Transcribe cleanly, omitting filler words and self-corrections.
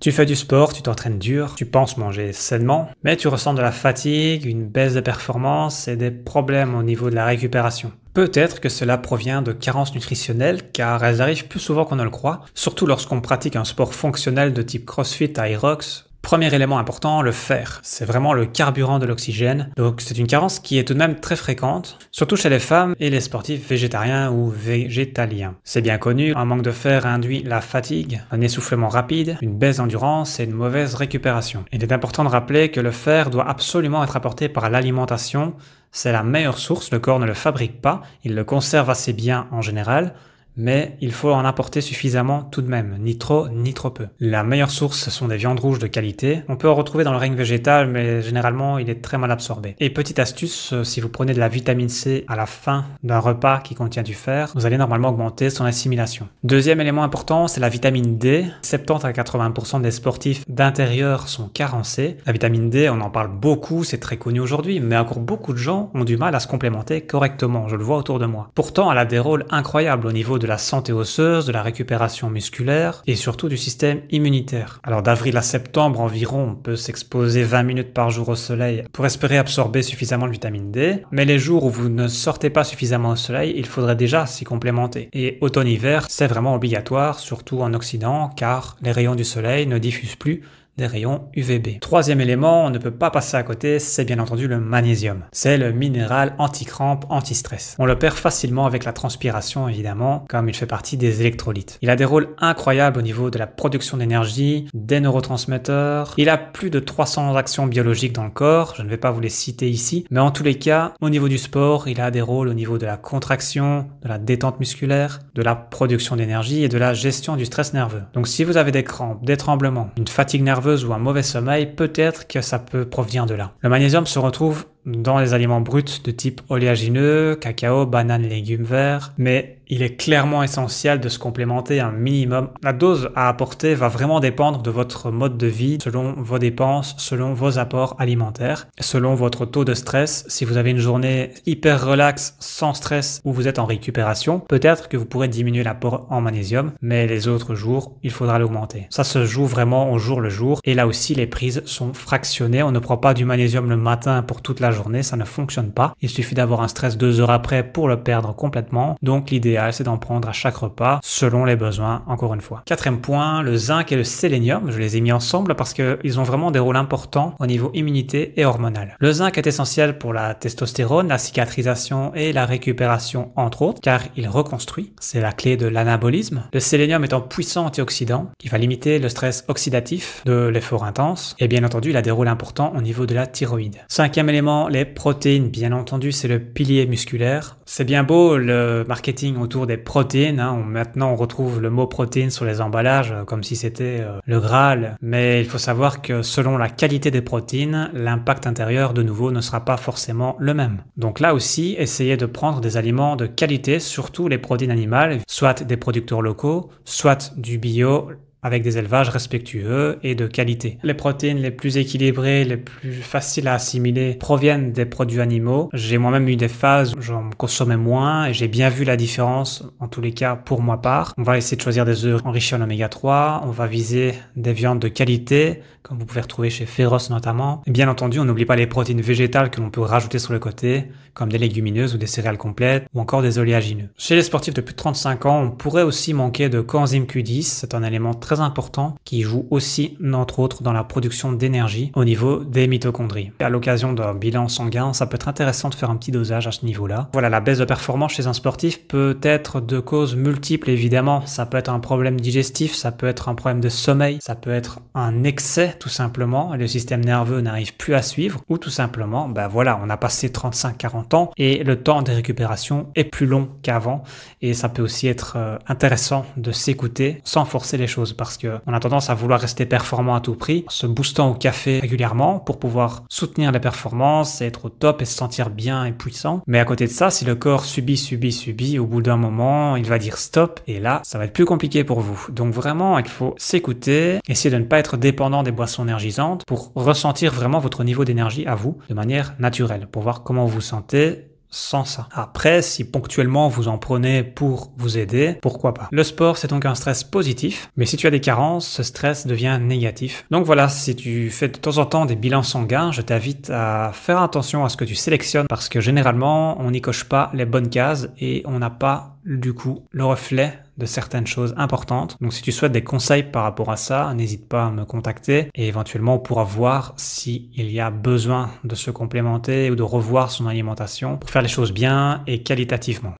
Tu fais du sport, tu t'entraînes dur, tu penses manger sainement, mais tu ressens de la fatigue, une baisse de performance et des problèmes au niveau de la récupération. Peut-être que cela provient de carences nutritionnelles car elles arrivent plus souvent qu'on ne le croit, surtout lorsqu'on pratique un sport fonctionnel de type CrossFit, Aerox. Premier élément important, le fer. C'est vraiment le carburant de l'oxygène. Donc c'est une carence qui est tout de même très fréquente, surtout chez les femmes et les sportifs végétariens ou végétaliens. C'est bien connu, un manque de fer induit la fatigue, un essoufflement rapide, une baisse d'endurance et une mauvaise récupération. Il est important de rappeler que le fer doit absolument être apporté par l'alimentation. C'est la meilleure source, le corps ne le fabrique pas, il le conserve assez bien en général, mais il faut en apporter suffisamment tout de même, ni trop ni trop peu. La meilleure source, ce sont des viandes rouges de qualité. On peut en retrouver dans le règne végétal, mais généralement, il est très mal absorbé. Et petite astuce, si vous prenez de la vitamine C à la fin d'un repas qui contient du fer, vous allez normalement augmenter son assimilation. Deuxième élément important, c'est la vitamine D. 70 à 80% des sportifs d'intérieur sont carencés. La vitamine D, on en parle beaucoup, c'est très connu aujourd'hui, mais encore beaucoup de gens ont du mal à se complémenter correctement, je le vois autour de moi. Pourtant, elle a des rôles incroyables au niveau de la santé osseuse, de la récupération musculaire et surtout du système immunitaire. Alors d'avril à septembre environ, on peut s'exposer 20 minutes par jour au soleil pour espérer absorber suffisamment de vitamine D, mais les jours où vous ne sortez pas suffisamment au soleil, il faudrait déjà s'y complémenter. Et automne-hiver, c'est vraiment obligatoire, surtout en Occident, car les rayons du soleil ne diffusent plus des rayons UVB. Troisième élément, on ne peut pas passer à côté, c'est bien entendu le magnésium. C'est le minéral anti-crampe, anti-stress. On le perd facilement avec la transpiration évidemment, comme il fait partie des électrolytes. Il a des rôles incroyables au niveau de la production d'énergie, des neurotransmetteurs. Il a plus de 300 actions biologiques dans le corps, je ne vais pas vous les citer ici, mais en tous les cas, au niveau du sport, il a des rôles au niveau de la contraction, de la détente musculaire, de la production d'énergie et de la gestion du stress nerveux. Donc si vous avez des crampes, des tremblements, une fatigue nerveuse ou un mauvais sommeil, peut-être que ça peut provenir de là. Le magnésium se retrouve dans les aliments bruts de type oléagineux, cacao, bananes, légumes verts, mais il est clairement essentiel de se complémenter un minimum. La dose à apporter va vraiment dépendre de votre mode de vie, selon vos dépenses, selon vos apports alimentaires, selon votre taux de stress. Si vous avez une journée hyper relaxe, sans stress, ou vous êtes en récupération, peut-être que vous pourrez diminuer l'apport en magnésium, mais les autres jours, il faudra l'augmenter. Ça se joue vraiment au jour le jour, et là aussi, les prises sont fractionnées. On ne prend pas du magnésium le matin pour toute la journée, ça ne fonctionne pas. Il suffit d'avoir un stress 2 heures après pour le perdre complètement. Donc l'idéal, c'est d'en prendre à chaque repas selon les besoins, encore une fois. Quatrième point, le zinc et le sélénium. Je les ai mis ensemble parce qu'ils ont vraiment des rôles importants au niveau immunité et hormonal. Le zinc est essentiel pour la testostérone, la cicatrisation et la récupération entre autres, car il reconstruit. C'est la clé de l'anabolisme. Le sélénium est un puissant antioxydant qui va limiter le stress oxydatif de l'effort intense. Et bien entendu, il a des rôles importants au niveau de la thyroïde. Cinquième élément, les protéines. Bien entendu, c'est le pilier musculaire. C'est bien beau le marketing autour des protéines. Maintenant, on retrouve le mot protéines sur les emballages comme si c'était le Graal. Mais il faut savoir que selon la qualité des protéines, l'impact intérieur de nouveau ne sera pas forcément le même. Donc là aussi, essayez de prendre des aliments de qualité, surtout les protéines animales, soit des producteurs locaux, soit du bio, avec des élevages respectueux et de qualité. Les protéines les plus équilibrées, les plus faciles à assimiler proviennent des produits animaux. J'ai moi-même eu des phases où j'en consommais moins et j'ai bien vu la différence, en tous les cas pour ma part. On va essayer de choisir des œufs enrichis en oméga 3, on va viser des viandes de qualité, comme vous pouvez retrouver chez Féroce notamment. Et bien entendu, on n'oublie pas les protéines végétales que l'on peut rajouter sur le côté, comme des légumineuses ou des céréales complètes, ou encore des oléagineux. Chez les sportifs de plus de 35 ans, on pourrait aussi manquer de coenzyme Q10, c'est un élément très important qui joue aussi, entre autres, dans la production d'énergie au niveau des mitochondries. Et à l'occasion d'un bilan sanguin, ça peut être intéressant de faire un petit dosage à ce niveau-là. Voilà, la baisse de performance chez un sportif peut être de causes multiples, évidemment. Ça peut être un problème digestif, ça peut être un problème de sommeil, ça peut être un excès, tout simplement, et le système nerveux n'arrive plus à suivre, ou tout simplement, voilà, on a passé 35-40 ans, et le temps de récupération est plus long qu'avant, et ça peut aussi être intéressant de s'écouter sans forcer les choses, parce qu'on a tendance à vouloir rester performant à tout prix, se boostant au café régulièrement pour pouvoir soutenir les performances, être au top et se sentir bien et puissant. Mais à côté de ça, si le corps subit, au bout d'un moment, il va dire stop, et là, ça va être plus compliqué pour vous. Donc vraiment, il faut s'écouter, essayer de ne pas être dépendant des boissons énergisantes pour ressentir vraiment votre niveau d'énergie à vous de manière naturelle, pour voir comment vous vous sentez sans ça. Après, si ponctuellement vous en prenez pour vous aider, pourquoi pas. Le sport, c'est donc un stress positif, mais si tu as des carences, ce stress devient négatif. Donc voilà, si tu fais de temps en temps des bilans sanguins, je t'invite à faire attention à ce que tu sélectionnes parce que généralement, on n'y coche pas les bonnes cases et on n'a pas du coup le reflet de certaines choses importantes. Donc si tu souhaites des conseils par rapport à ça, n'hésite pas à me contacter et éventuellement on pourra voir s'il y a besoin de se complémenter ou de revoir son alimentation pour faire les choses bien et qualitativement.